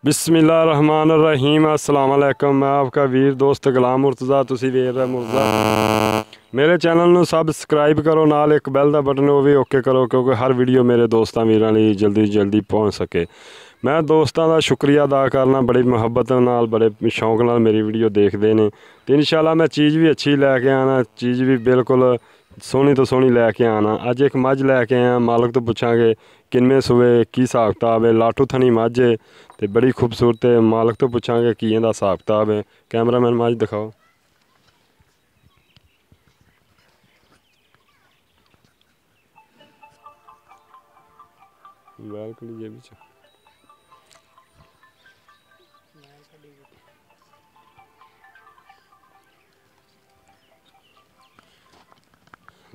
बिस्मिल्लाहिर्रहमानिर्रहीम अस्सलाम वालेकुम। मैं आपका वीर दोस्त गुलाम मुर्तज़ा, तुसी वेख रहे मुर्तज़ा। मेरे चैनल ਨੂੰ ਸਬਸਕ੍ਰਾਈਬ ਕਰੋ, ਨਾਲ ਇੱਕ ਬੈਲ ਦਾ ਬਟਨ ਉਹ ਵੀ ਓਕੇ ਕਰੋ, ਕਿਉਂਕਿ ਹਰ ਵੀਡੀਓ ਮੇਰੇ ਦੋਸਤਾਂ ਵੀਰਾਂ ਲਈ ਜਲਦੀ ਪਹੁੰਚ ਸਕੇ। ਮੈਂ ਦੋਸਤਾਂ ਦਾ ਸ਼ੁਕਰੀਆ ਅਦਾ ਕਰਨਾ, ਬੜੀ ਮੁਹੱਬਤ ਨਾਲ ਬੜੇ ਸ਼ੌਂਕ ਨਾਲ ਮੇਰੀ ਵੀਡੀਓ ਦੇਖਦੇ ਨੇ ਤੇ ਇਨਸ਼ਾਅੱਲਾ ਮੈਂ ਚੀਜ਼ ਵੀ ਅੱਛੀ ਲੈ ਕੇ ਆਣਾ, ਚੀਜ਼ ਵੀ ਬਿਲਕੁਲ ਸੋਹਣੀ ਤੋਂ ਸੋਹਣੀ ਲੈ ਕੇ ਆਣਾ। ਅੱਜ ਇੱਕ ਮੱਝ ਲੈ ਕੇ ਆਇਆ, ਮਾਲਕ ਤੋਂ ਪੁੱਛਾਂਗੇ ਕਿੰਨੇ ਸੂਏ ਕੀ ਹਿਸਾਬ ਕਿਤਾਬ ਹੈ। ਲਾਟੂ ਥਣੀ ਮੱਝ ਹੈ ਤੇ बड़ी खूबसूरत है। मालक तो पूछांगे की इहदा हिसाब किताब है। कैमरामैन मझ दिखाओ।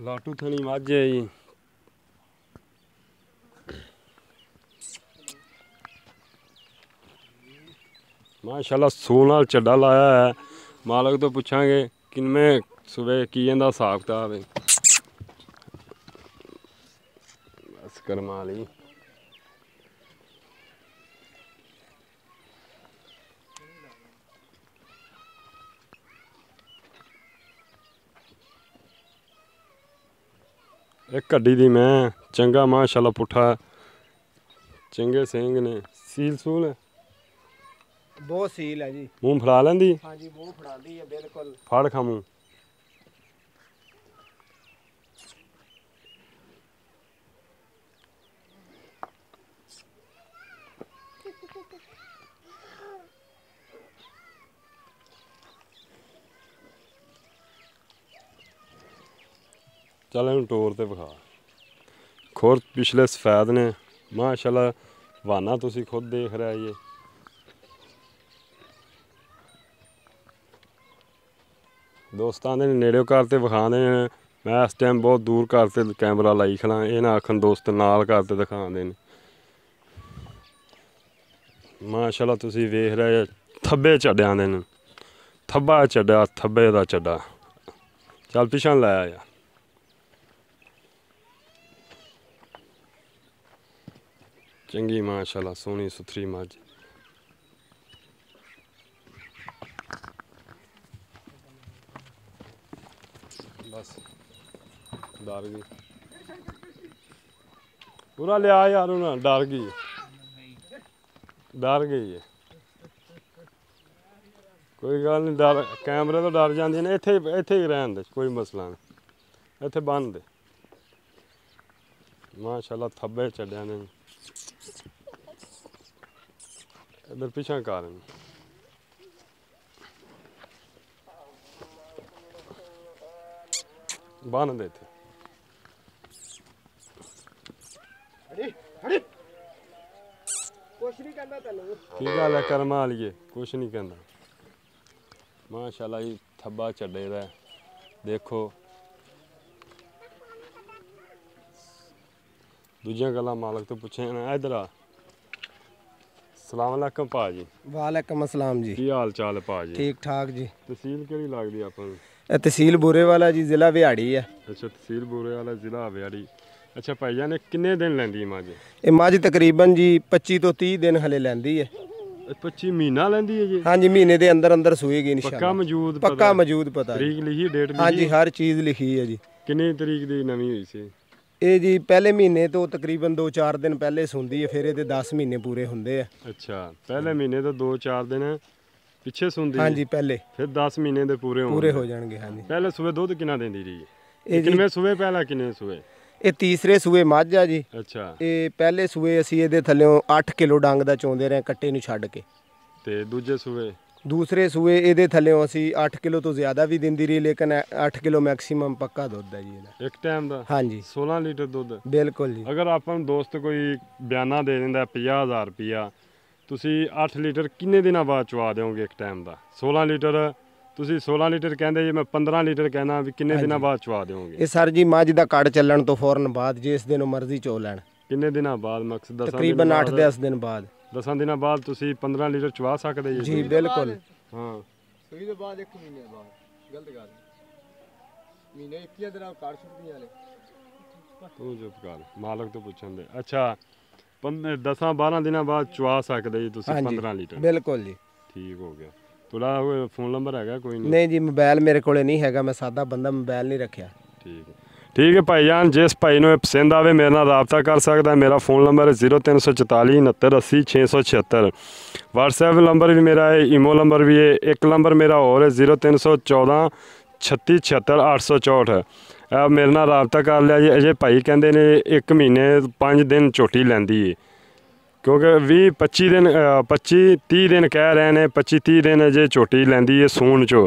लाटू थनी मझ है जी। माशाल्लाह सूल नाल चड्डा लाया है। मालक तो पूछांगे किनमें सूबे की इहदा हिसाब किताब है। बस करमा ली एक कड्डी दी मैं चंगा माशाल्लाह पुट्ठा चंगे सिंह ने। सील सूल बहुत सील है जी। मूँह फड़ा लेंदी। हाँ जी, मूँह फड़ाती है बिल्कुल। फड़ खा मूँह। चल इन टोर ते विखा। खुर पिछले सफेद ने माशाल्लाह, वाना तुसी खुद देख रहे ये। दोस्तां दे नेड़े घर ते विखाने ने। मैं इस टाइम बहुत दूर घर ते कैमरा लाई खड़ा, ये ना आखन दोस्त नाल घर ते दिखाने ने। माशाल्लाह तुसी वेख रहे थब्बे चड्डियां दे ने। थब्बा चड्डा, थब्बे दा चड्डा। चल पिछां लै यार। चंगी माशाल्लाह सोहनी सुथरी मझ। बस डर गई पूरा लिया यार, उन्हें डर गई है। कोई गल नहीं, डर कैमरे तो डर जाती ने। इत्थे ही रहन दे, कोई मसला नहीं। इत्थे बन दे। माशाल्लाह थब्बे चढ़िया ने। इधर पिछा कर बन दे। इत्थे कुछ नहीं कहना तेनू। की गल है कर्मा वालिए, कुछ नहीं कहना। माशाल्लाह जी थब्बा चढ़े दा है, देखो। दूजियां गल्लां मालक तो पुछे ना। इधर आ। सलाम अलैकुम भाजी। वालेकुम अस्सलाम जी। की हाल चाल है भाजी? ठीक ठाक जी। तहसील केड़ी लगदी आपां? तहसील बूरे वाला जी, जिला बिहाड़ी है। अच्छा तहसील बूरे वाला, जिला बिहाड़ी। अच्छा भाईजान ने किन्ने दिन लैंदी मझ? ये मझ तकरीबन जी 25 तो 30 दिन हले लैंदी है। 25 महीना लैंदी है जी? हाँ जी, महीने के अंदर अंदर सूएगी इंशाल्लाह। पक्का मौजूद? पक्का मौजूद पता। तरीक लिखी, डेट लिखी? हाँ जी, हर चीज़ लिखी है जी। किन्नी तरीक दी नवीं हुई सी? ये जी पहले महीने तो तकरीबन 2-4 दिन पहले सूंदी है, फिर ये 10 महीने पूरे होंगे है। अच्छा पहले महीने तो 2-4 दिन पिछे सूंदी? हाँ जी पहले। फिर 10 महीने दे पूरे हो जाएंगे। हाँ जी। पहले सूबे दुध कितना देंदी रही? किन्ने सूबे पहला किन्ने सूबे? ये तीसरे सूए मझ आ जी। अच्छा ये पहले सूए असी ये थल्लों 8 किलो डंग दा चोंदे रहे कट्टे नूं छड्ड के। ते दूजे सूबे? दूसरे सूए ये थल्लों असी 8 किलो तो ज़्यादा भी दिंदी रही, लेकिन 8 किलो मैक्सीमम पक्का दुध है जी इहदा। एक टाइम दा? हाँ जी 16 लीटर दुध? बिल्कुल जी। अगर अपन दोस्त कोई बयाना दे दिंदा 50,000 रुपया, तुसी 8 लीटर किन्ने दिनों बाद चवा दोगे एक टाइम दा? 16 लीटर तुसी 16 लीटर कहंदे जी, मैं 15 लीटर कहना भी किन्ने दिनों बाद चवा दोगे? ये सर जी मझ दा कड़ चलन तो फौरन बाद, जिस दिन मर्जी चो लैन। किन्ने दिनों बाद? मकसद तकरीबन 8-10 दिन बाद। 10 दिनों बाद तुसी 15 लीटर चवा सकते जी? जी बिल्कुल। हाँ सूई तो बाद 1 महीने बाद। गलत गल महीने 21 दिन कड़ छुटदियां ने। तू चुप कर, मालक तो पूछन दे। अच्छा 10-12 ਦਿਨਾਂ ਬਾਅਦ ਚਵਾ ਸਕਦੇ ਜੀ ਤੁਸੀਂ ਹਾਂਜੀ 15 ਲੀਟਰ। ਬਿਲਕੁਲ ਜੀ। ਠੀਕ ਹੋ ਗਿਆ। ਤੁਹਾਡਾ ਕੋਈ ਫੋਨ ਨੰਬਰ ਹੈਗਾ ਕੋਈ ਨਹੀਂ? ਨਹੀਂ ਜੀ ਮੋਬਾਈਲ ਮੇਰੇ ਕੋਲੇ ਨਹੀਂ ਹੈਗਾ, ਮੈਂ ਸਾਦਾ ਬੰਦਾ, ਮੋਬਾਈਲ ਨਹੀਂ ਰੱਖਿਆ। ਠੀਕ ਹੈ। ਠੀਕ ਹੈ ਭਾਈ ਜਾਨ, ਜਿਸ ਭਾਈ ਨੂੰ ਇਹ ਪਸੰਦ ਆਵੇ ਮੇਰੇ ਨਾਲ ਰਾਬਤਾ ਕਰ ਸਕਦਾ। ਮੇਰਾ ਫੋਨ ਨੰਬਰ ਹੈ 0344 69 80 676। WhatsApp ਨੰਬਰ ਵੀ ਮੇਰਾ ਹੈ, ਈਮੋ ਨੰਬਰ ਵੀ ਹੈ। ਇੱਕ ਨੰਬਰ ਮੇਰਾ ਹੋਰ ਹੈ 0314 36 76 864। ਮੇਰੇ ਨਾਲ ਰਾਬਤਾ ਕਰ ਲਿਆ ਜੀ। ਅਜੇ ਭਾਈ ਕਹਿੰਦੇ ਨੇ 1 ਮਹੀਨੇ 5 ਦਿਨ ਝੋਟੀ ਲੈਂਦੀ ਹੈ, ਕਿਉਂਕਿ 20-25 ਦਿਨ 25-30 ਦਿਨ ਕਹਿ ਰਹੇ ਨੇ, 25-30 ਦਿਨ ਅਜੇ ਝੋਟੀ ਲੈਂਦੀ ਹੈ ਸੂਣ 'ਚੋਂ।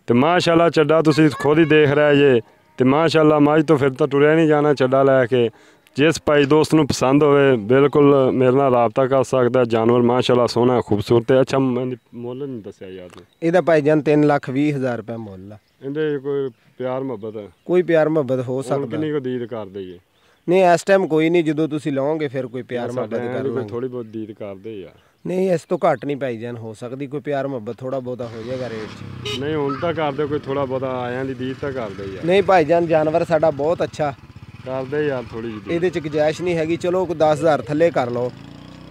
ਤੇ ਮਾਸ਼ਾਅੱਲਾ ਚੱਡਾ ਤੁਸੀਂ ਖੁਦ ਹੀ ਦੇਖ ਰਹੇ ਜੇ। ਤੇ ਮਾਸ਼ਾਅੱਲਾ ਮੱਝ ਤੋਂ ਫਿਰ ਤਾਂ ਟੁਰਿਆ ਨਹੀਂ ਜਾਣਾ ਚੱਡਾ ਲੈ ਕੇ। ਜਿਸ ਭਾਈ ਦੋਸਤ ਨੂੰ ਪਸੰਦ ਹੋਵੇ ਬਿਲਕੁਲ ਮੇਰੇ ਨਾਲ ਰਾਬਤਾ ਕਰ ਸਕਦਾ। ਜਾਨਵਰ ਮਾਸ਼ਾਅੱਲਾ ਸੋਹਣਾ ਖੂਬਸੂਰਤ ਹੈ। ਅੱਛਾ ਮੁੱਲ ਨਹੀਂ ਦੱਸਿਆ ਯਾਰ ਇਹਦਾ ਭਾਈਜਾਨ 3,20,000 ਰੁਪਏ ਮੁੱਲ ਆ। ਇਹਦੇ ਕੋਈ ਪਿਆਰ ਮੁਹੱਬਤ ਹੈ? ਕੋਈ ਪਿਆਰ ਮੁਹੱਬਤ ਹੋ ਸਕਦਾ। ਕਿੰਨੀ ਕੁ ਦੀਦ ਕਰਦੇ ਜੀ? ਨਹੀਂ ਇਸ ਟਾਈਮ ਕੋਈ ਨਹੀਂ, ਜਦੋਂ ਤੁਸੀਂ ਲਾਓਗੇ ਫਿਰ ਕੋਈ ਪਿਆਰ ਮੁਹੱਬਤ ਕਰ ਲਾਂਗੇ। ਥੋੜੀ ਬਹੁਤ ਦੀਦ ਕਰਦੇ ਯਾਰ। ਨਹੀਂ ਇਸ ਤੋਂ ਘੱਟ ਨਹੀਂ ਭਾਈਜਾਨ ਹੋ ਸਕਦੀ, ਕੋਈ ਪਿਆਰ ਮੁਹੱਬਤ ਥੋੜਾ ਬਹੁਤਾ ਹੋ ਜਾਏਗਾ ਰੇਟ 'ਚ। ਨਹੀਂ ਹੁਣ ਤਾਂ ਕਰਦੇ ਕੋਈ ਥੋੜਾ ਬਹੁਤਾ ਆਇਆਂ ਦੀ ਦੀਦ ਤਾਂ ਕਰਦੇ ਯਾਰ। ਨਹੀਂ ਭਾਈਜਾਨ ਜਾਨਵਰ ਸਾਡਾ ਬਹੁਤ ਅੱਛਾ ਕਰਦੇ ਯਾਰ ਥੋੜੀ ਜਿਹੀ। ਇਹਦੇ 'ਚ ਗੁੰਜਾਇਸ਼ ਨਹੀਂ ਹੈਗੀ, ਚਲੋ 10,000 ਥੱਲੇ ਕਰ ਲਓ।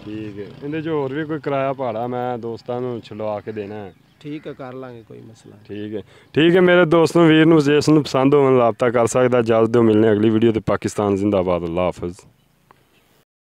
ਠੀਕ ਹੈ। ਇਹਦੇ 'ਚ ਹੋਰ ਵੀ ਕੋਈ ਕਿਰਾਇਆ ਭਾੜਾ ਮੈਂ ਦੋਸਤਾਂ ਨੂੰ ਛਡਵਾ ਕੇ ਦੇਣਾ ਹੈ? ਠੀਕ ਹੈ ਕਰ ਲਾਂਗੇ, ਕੋਈ ਮਸਲਾ ਨਹੀਂ। ਠੀਕ ਹੈ। ਠੀਕ ਹੈ ਮੇਰੇ ਦੋਸਤ ਨੂੰ ਵੀਰ ਨੂੰ ਜਿਸ ਨੂੰ ਪਸੰਦ ਹੋਵੇ ਰਾਬਤਾ ਕਰ ਸਕਦਾ। ਇਜਾਜ਼ਤ ਦਿਓ, ਮਿਲਣੇ ਅਗਲੀ ਵੀਡੀਓ ਤੇ। ਪਾਕਿਸਤਾਨ ਜ਼ਿੰਦਾਬਾਦ। ਅੱਲਾਹ ਹਾਫਿਜ਼।